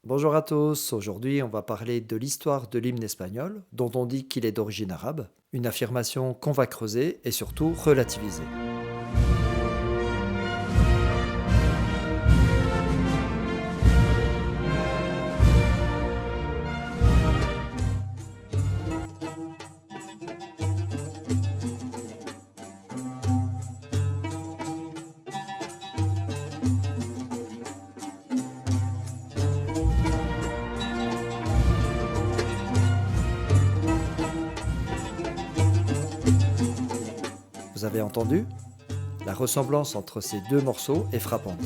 Bonjour à tous, aujourd'hui on va parler de l'histoire de l'hymne espagnol, dont on dit qu'il est d'origine arabe, une affirmation qu'on va creuser et surtout relativiser. Vous avez entendu? La ressemblance entre ces deux morceaux est frappante.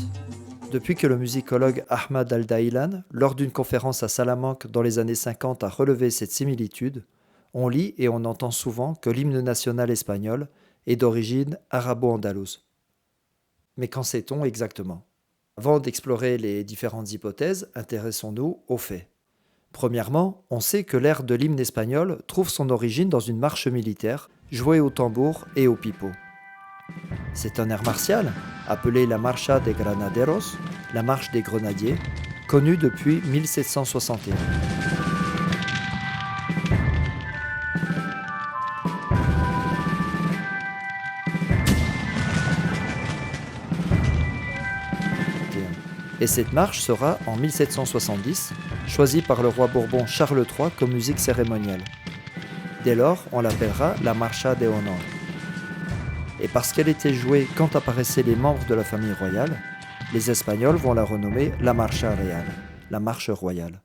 Depuis que le musicologue Ahmad Al-Daïlan, lors d'une conférence à Salamanque dans les années 50, a relevé cette similitude, on lit et on entend souvent que l'hymne national espagnol est d'origine arabo-andalouse. Mais qu'en sait-on exactement? Avant d'explorer les différentes hypothèses, intéressons-nous aux faits. Premièrement, on sait que l'air de l'hymne espagnol trouve son origine dans une marche militaire jouée au tambour et au pipeau. C'est un air martial, appelé la Marcha de Granaderos, la marche des grenadiers, connue depuis 1761. Et cette marche sera, en 1770, choisie par le roi Bourbon Charles III comme musique cérémonielle. Dès lors, on l'appellera la Marcha de Honor. Et parce qu'elle était jouée quand apparaissaient les membres de la famille royale, les Espagnols vont la renommer la Marcha Real, la marche royale.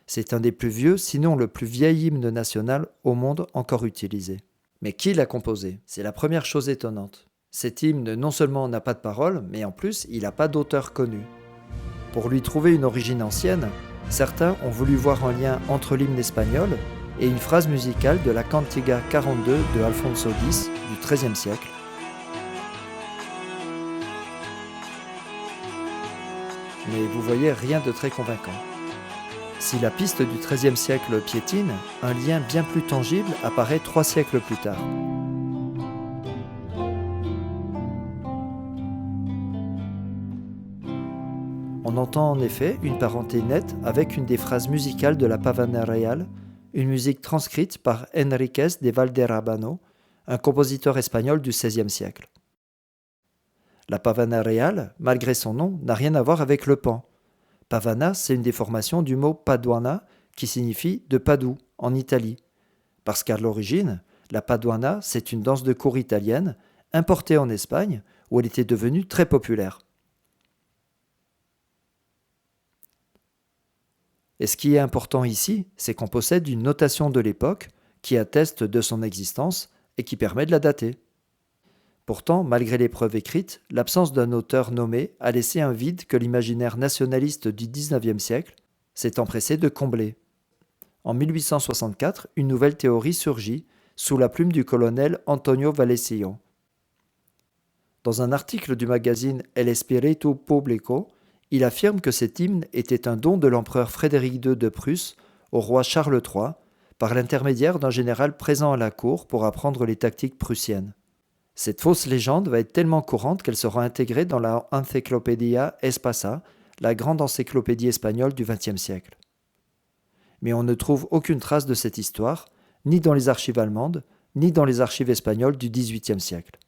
C'est un des plus vieux, sinon le plus vieil hymne national au monde encore utilisé. Mais qui l'a composé? C'est la première chose étonnante. Cet hymne non seulement n'a pas de paroles, mais en plus il n'a pas d'auteur connu. Pour lui trouver une origine ancienne, certains ont voulu voir un lien entre l'hymne espagnol et une phrase musicale de la Cantiga 42 de Alfonso X du XIIIe siècle. Mais vous voyez, rien de très convaincant. Si la piste du XIIIe siècle piétine, un lien bien plus tangible apparaît 3 siècles plus tard. On entend en effet une parenté nette avec une des phrases musicales de la Pavana Real, une musique transcrite par Enriquez de Valderrabano, un compositeur espagnol du XVIe siècle. La Pavana Real, malgré son nom, n'a rien à voir avec le pan. Pavana, c'est une déformation du mot paduana, qui signifie de Padoue, en Italie. Parce qu'à l'origine, la paduana, c'est une danse de cour italienne, importée en Espagne, où elle était devenue très populaire. Et ce qui est important ici, c'est qu'on possède une notation de l'époque qui atteste de son existence et qui permet de la dater. Pourtant, malgré les preuves écrites, l'absence d'un auteur nommé a laissé un vide que l'imaginaire nationaliste du XIXe siècle s'est empressé de combler. En 1864, une nouvelle théorie surgit sous la plume du colonel Antonio Vallecillo. Dans un article du magazine El Espíritu Público, il affirme que cet hymne était un don de l'empereur Frédéric II de Prusse au roi Charles III par l'intermédiaire d'un général présent à la cour pour apprendre les tactiques prussiennes. Cette fausse légende va être tellement courante qu'elle sera intégrée dans la Enciclopedia Espasa, la grande encyclopédie espagnole du XXe siècle. Mais on ne trouve aucune trace de cette histoire, ni dans les archives allemandes, ni dans les archives espagnoles du XVIIIe siècle.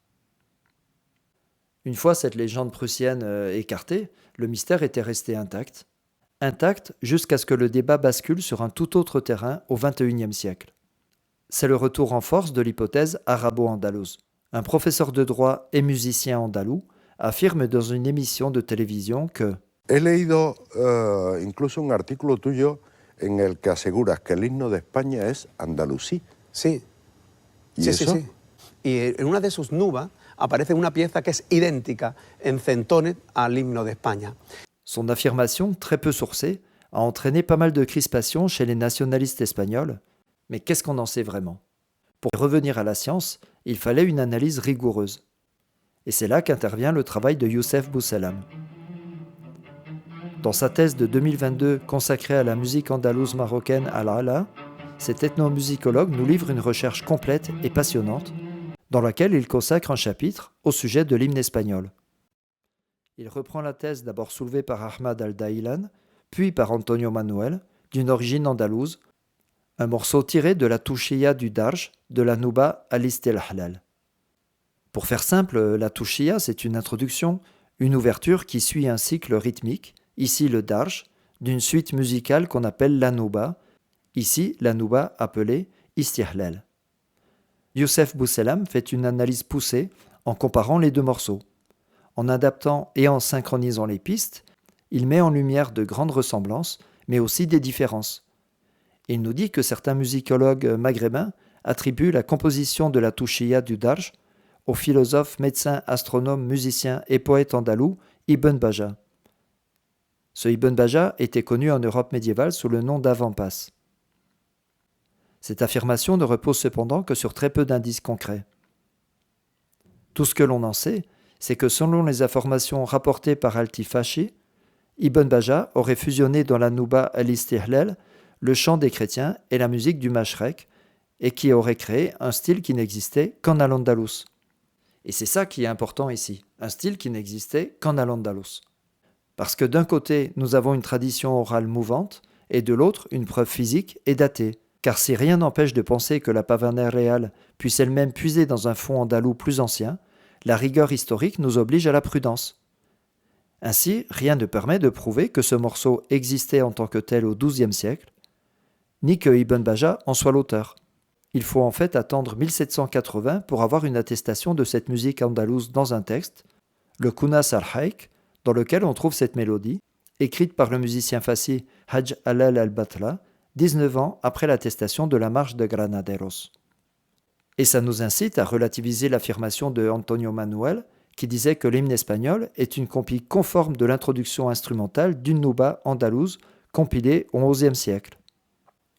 Une fois cette légende prussienne écartée, le mystère était resté intact. Intact jusqu'à ce que le débat bascule sur un tout autre terrain au XXIe siècle. C'est le retour en force de l'hypothèse arabo-andalouse. Un professeur de droit et musicien andalou affirme dans une émission de télévision que He leído incluso un artículo tuyo en el que aseguras que el himno de España es andalusí. Sí, ¿Y sí, eso? sí, sí. Y en una de sus nubas aparece una pieza que es idéntica en centones al himno de España. son affirmation, très peu sourcée, a entraîné pas mal de crispations chez les nationalistes espagnols. Mais qu'est-ce qu'on en sait vraiment? Pour revenir à la science, il fallait une analyse rigoureuse. Et c'est là qu'intervient le travail de Youssef Boussalam. Dans sa thèse de 2022 consacrée à la musique andalouse marocaine Al-Ala, cet ethnomusicologue nous livre une recherche complète et passionnante, dans laquelle il consacre un chapitre au sujet de l'hymne espagnol. Il reprend la thèse d'abord soulevée par Ahmad Al-Daïlan, puis par Antonio Manuel, d'une origine andalouse, un morceau tiré de la touchia du Darj, de la Nouba à l'Istihlal. Pour faire simple, la touchia, c'est une introduction, une ouverture qui suit un cycle rythmique, ici le Darj, d'une suite musicale qu'on appelle la Nouba, ici la Nouba appelée Istihlal. Youssef Bousselam fait une analyse poussée en comparant les deux morceaux. En adaptant et en synchronisant les pistes, il met en lumière de grandes ressemblances, mais aussi des différences. Il nous dit que certains musicologues maghrébins attribuent la composition de la touchia du Darj au philosophe, médecin, astronome, musicien et poète andalou Ibn Baja. Ce Ibn Baja était connu en Europe médiévale sous le nom d'Avampas. Cette affirmation ne repose cependant que sur très peu d'indices concrets. Tout ce que l'on en sait, c'est que selon les informations rapportées par Al-Tifashi, Ibn Baja aurait fusionné dans la Nouba al-Istihlal le chant des chrétiens et la musique du Mashrek, et qui aurait créé un style qui n'existait qu'en Al-Andalus. Et c'est ça qui est important ici, un style qui n'existait qu'en Al-Andalus. Parce que d'un côté, nous avons une tradition orale mouvante, et de l'autre, une preuve physique et datée. Car si rien n'empêche de penser que la Pavana réale puisse elle-même puiser dans un fond andalou plus ancien, la rigueur historique nous oblige à la prudence. Ainsi, rien ne permet de prouver que ce morceau existait en tant que tel au XIIe siècle, ni que Ibn Baja en soit l'auteur. Il faut en fait attendre 1780 pour avoir une attestation de cette musique andalouse dans un texte, le Kunas al-Haik, dans lequel on trouve cette mélodie, écrite par le musicien fassi Hajj Alal al-Batla, 19 ans après l'attestation de la marche de Granaderos. Et ça nous incite à relativiser l'affirmation de Antonio Manuel, qui disait que l'hymne espagnol est une copie conforme de l'introduction instrumentale d'une nouba andalouse compilée au XIe siècle.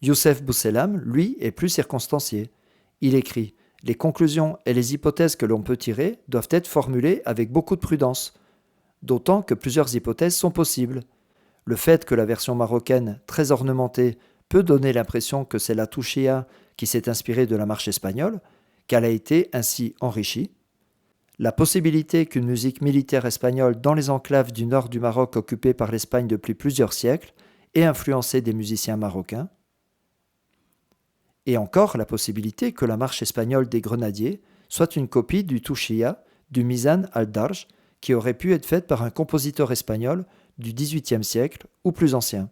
Youssef Bousselam, lui, est plus circonstancié. Il écrit « Les conclusions et les hypothèses que l'on peut tirer doivent être formulées avec beaucoup de prudence, d'autant que plusieurs hypothèses sont possibles. Le fait que la version marocaine, très ornementée, peut donner l'impression que c'est la touchia qui s'est inspirée de la marche espagnole, qu'elle a été ainsi enrichie. La possibilité qu'une musique militaire espagnole dans les enclaves du nord du Maroc occupées par l'Espagne depuis plusieurs siècles ait influencé des musiciens marocains. Et encore la possibilité que la marche espagnole des Grenadiers soit une copie du touchia du Mizan al-Darj qui aurait pu être faite par un compositeur espagnol du XVIIIe siècle ou plus ancien.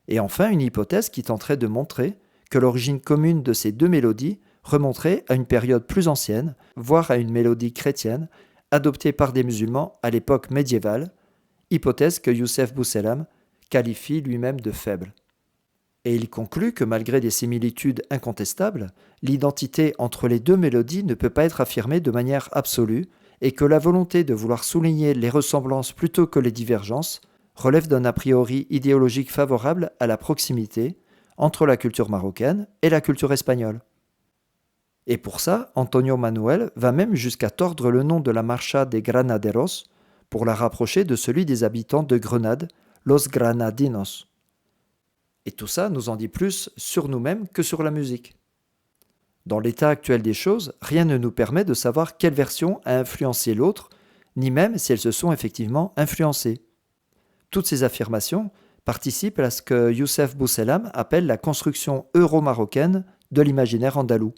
Et enfin, une hypothèse qui tenterait de montrer que l'origine commune de ces deux mélodies remonterait à une période plus ancienne, voire à une mélodie chrétienne, adoptée par des musulmans à l'époque médiévale, hypothèse que Youssef Bousselam qualifie lui-même de faible. Et il conclut que malgré des similitudes incontestables, l'identité entre les deux mélodies ne peut pas être affirmée de manière absolue et que la volonté de vouloir souligner les ressemblances plutôt que les divergences relève d'un a priori idéologique favorable à la proximité entre la culture marocaine et la culture espagnole. Et pour ça, Antonio Manuel va même jusqu'à tordre le nom de la Marcha de Granaderos pour la rapprocher de celui des habitants de Grenade, Los Granadinos. Et tout ça nous en dit plus sur nous-mêmes que sur la musique. Dans l'état actuel des choses, rien ne nous permet de savoir quelle version a influencé l'autre, ni même si elles se sont effectivement influencées. Toutes ces affirmations participent à ce que Youssef Bousselam appelle la construction euro-marocaine de l'imaginaire andalou.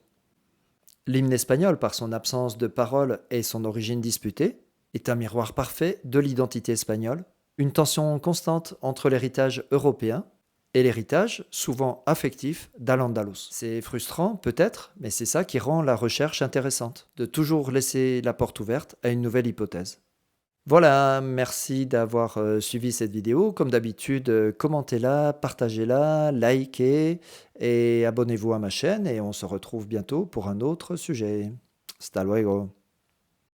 L'hymne espagnol, par son absence de paroles et son origine disputée, est un miroir parfait de l'identité espagnole, une tension constante entre l'héritage européen et l'héritage, souvent affectif, d'Al-Andalus. C'est frustrant, peut-être, mais c'est ça qui rend la recherche intéressante, de toujours laisser la porte ouverte à une nouvelle hypothèse. Voilà, merci d'avoir suivi cette vidéo. Comme d'habitude, commentez-la, partagez-la, likez et abonnez-vous à ma chaîne et on se retrouve bientôt pour un autre sujet. Hasta luego.